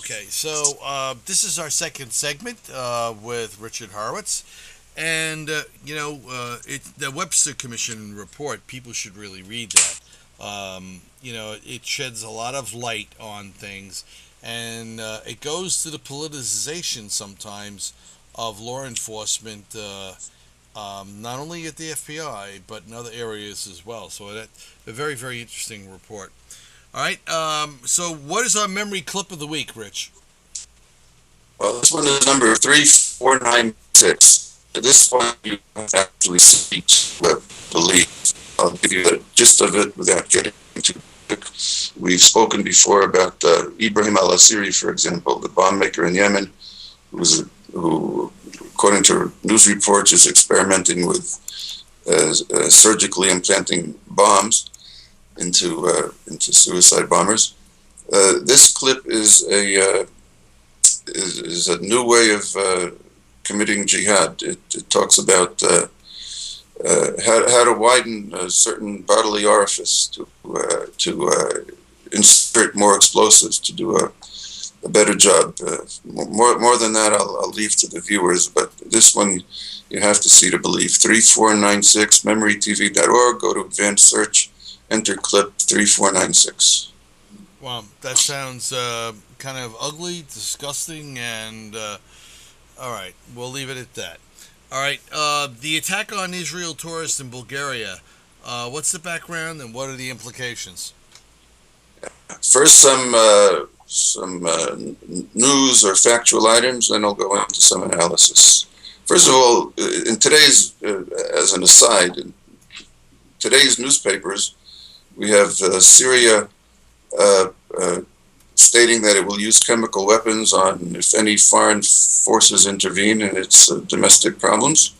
Okay, so this is our second segment with Richard Horowitz, and the Webster Commission report. People should really read that. It sheds a lot of light on things, and it goes to the politicization sometimes of law enforcement, not only at the FBI but in other areas as well. So that's a very, very interesting report. All right. So, what is our memory clip of the week, Rich? Well, this one is number 3496. This one you actually see to believe. I'll give you the gist of it without getting too quick. We've spoken before about Ibrahim al-Asiri, for example, the bomb maker in Yemen, who, according to news reports, is experimenting with surgically implanting bombs into suicide bombers. This clip is a new way of committing jihad. It talks about how to widen a certain bodily orifice to insert more explosives to do a better job. More than that, I'll leave to the viewers. But this one you have to see to believe. 3496 memritv.org. Go to advanced search. Enter clip 3496. Wow, that sounds kind of ugly, disgusting, and all right, we'll leave it at that. All right, the attack on Israel tourists in Bulgaria. What's the background and what are the implications? First, some news or factual items, then I'll go into some analysis. First of all, in today's, as an aside, in today's newspapers, we have Syria stating that it will use chemical weapons on if any foreign forces intervene in its domestic problems.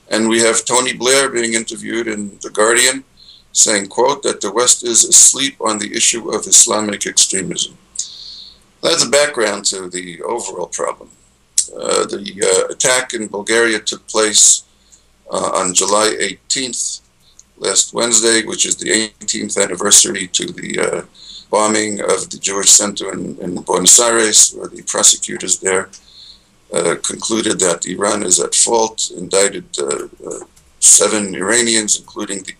And we have Tony Blair being interviewed in The Guardian saying, quote, that the West is asleep on the issue of Islamic extremism. That's a background to the overall problem. The attack in Bulgaria took place on July 18th, last Wednesday, which is the 18th anniversary to the bombing of the Jewish Center in Buenos Aires, where the prosecutors there concluded that Iran is at fault, indicted 7 Iranians, including the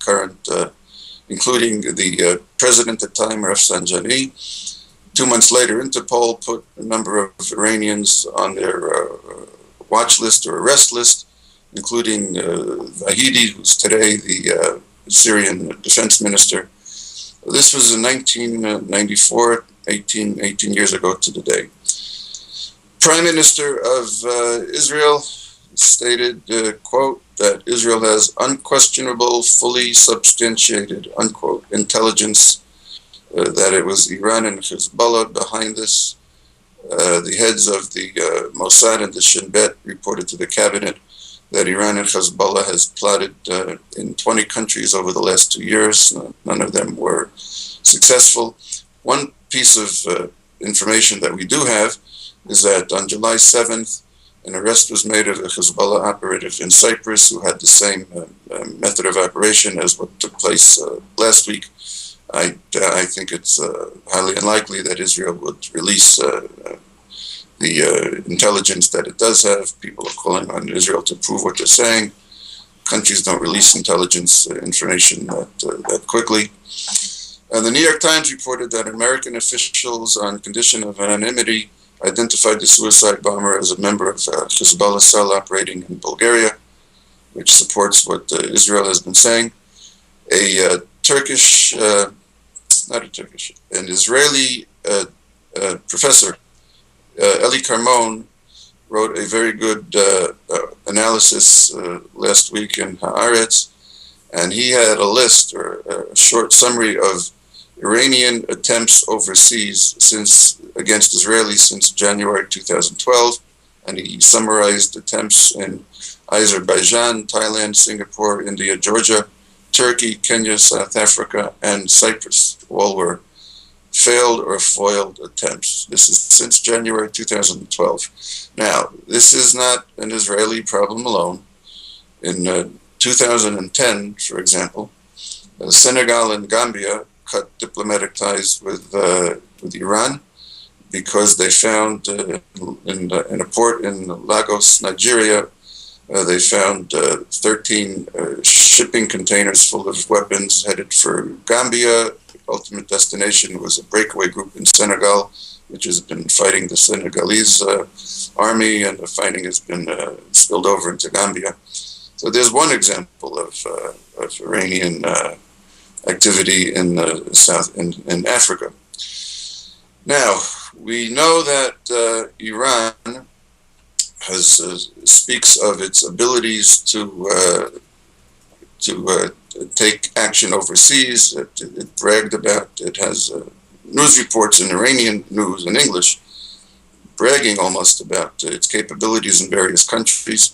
president at the time, Rafsanjani. 2 months later, Interpol put a number of Iranians on their watch list or arrest list, including Vahidi, who's today the Syrian defense minister. This was in 1994, 18 years ago to the day. Prime Minister of Israel stated, quote, that Israel has unquestionable, fully substantiated, unquote, intelligence that it was Iran and Hezbollah behind this. The heads of the Mossad and the Shin Bet reported to the cabinet that Iran and Hezbollah has plotted in 20 countries over the last 2 years. None of them were successful. One piece of information that we do have is that on July 7th, an arrest was made of a Hezbollah operative in Cyprus who had the same method of operation as what took place last week. I think it's highly unlikely that Israel would release the intelligence that it does have. People are calling on Israel to prove what they're saying. Countries don't release intelligence information that quickly. The New York Times reported that American officials, on condition of anonymity, identified the suicide bomber as a member of Hezbollah cell operating in Bulgaria, which supports what Israel has been saying. An Israeli professor, Eli Carmon, wrote a very good analysis last week in Haaretz, and he had a list or a short summary of Iranian attempts overseas against Israelis since January 2012, and he summarized attempts in Azerbaijan, Thailand, Singapore, India, Georgia, Turkey, Kenya, South Africa, and Cyprus. All were failed or foiled attempts. This is since January 2012. Now, this is not an Israeli problem alone. In 2010, for example, Senegal and Gambia cut diplomatic ties with Iran. because they found in a port in Lagos, Nigeria, they found 13 shipping containers full of weapons headed for Gambia. The ultimate destination was a breakaway group in Senegal, which has been fighting the Senegalese army, and the fighting has been spilled over into Gambia. So there's one example of Iranian activity in in Africa. Now, we know that Iran speaks of its abilities to take action overseas. It bragged about, it has news reports in Iranian news in English, bragging almost about its capabilities in various countries.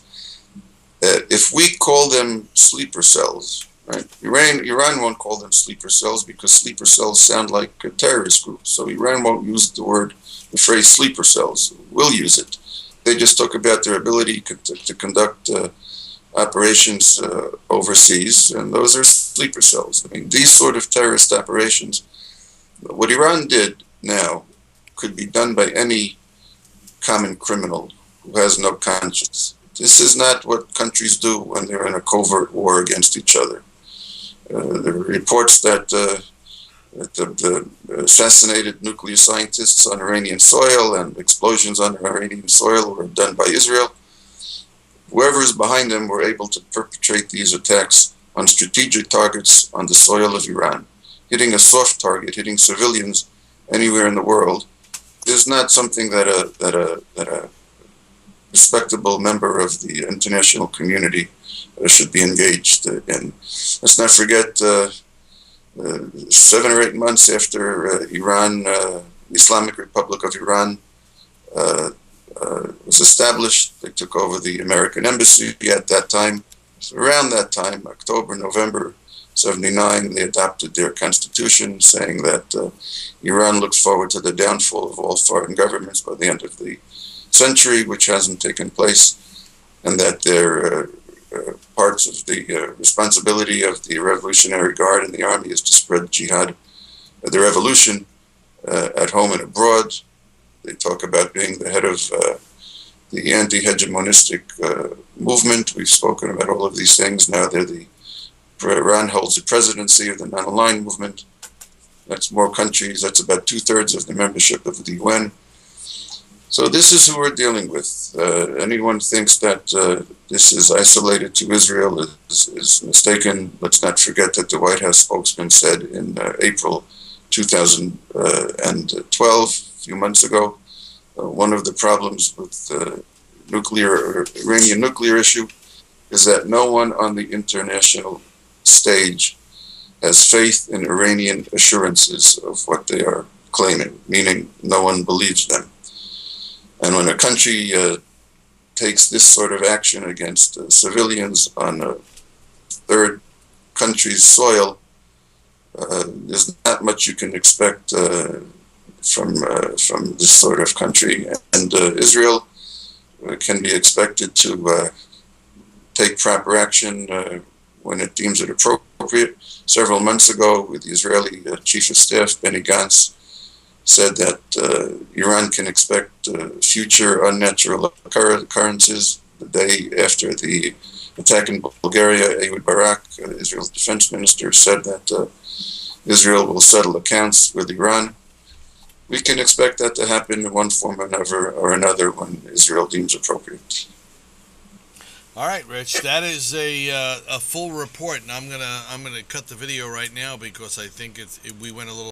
If we call them sleeper cells, right? Iran won't call them sleeper cells because sleeper cells sound like a terrorist group. So Iran won't use the phrase sleeper cells. We'll use it. They just talk about their ability to conduct operations overseas, and those are sleeper cells. I mean, these sort of terrorist operations, what Iran did now could be done by any common criminal who has no conscience. This is not what countries do when they're in a covert war against each other. There are reports that the assassinated nuclear scientists on Iranian soil and explosions on Iranian soil were done by Israel. Whoever is behind them were able to perpetrate these attacks on strategic targets on the soil of Iran. Hitting a soft target, hitting civilians anywhere in the world, is not something that a respectable member of the international community should be engaged in. Let's not forget 7 or 8 months after Iran, the Islamic Republic of Iran, was established, they took over the American embassy at that time. So around that time, October, November 79, they adopted their constitution, saying that Iran looks forward to the downfall of all foreign governments by the end of the century, which hasn't taken place, and that their parts of the responsibility of the Revolutionary Guard and the army is to spread jihad, the revolution, at home and abroad. They talk about being the head of the anti-hegemonistic movement. We've spoken about all of these things. Now Iran holds the presidency of the non-aligned movement. That's more countries. That's about 2/3 of the membership of the UN. So this is who we're dealing with. Anyone thinks that this is isolated to Israel is mistaken. Let's not forget that the White House spokesman said in April 2012, a few months ago, one of the problems with the Iranian nuclear issue is that no one on the international stage has faith in Iranian assurances of what they are claiming, meaning no one believes them. And when a country takes this sort of action against civilians on a third country's soil, there's not much you can expect from this sort of country. And Israel can be expected to take proper action when it deems it appropriate. Several months ago, with the Israeli Chief of Staff, Benny Gantz, said that Iran can expect future unnatural occurrences. The day after the attack in Bulgaria, Ehud Barak, Israel's defense minister, said that Israel will settle accounts with Iran. We can expect that to happen in one form or another when Israel deems appropriate. All right, Rich, that is a full report, and I'm gonna cut the video right now because I think we went a little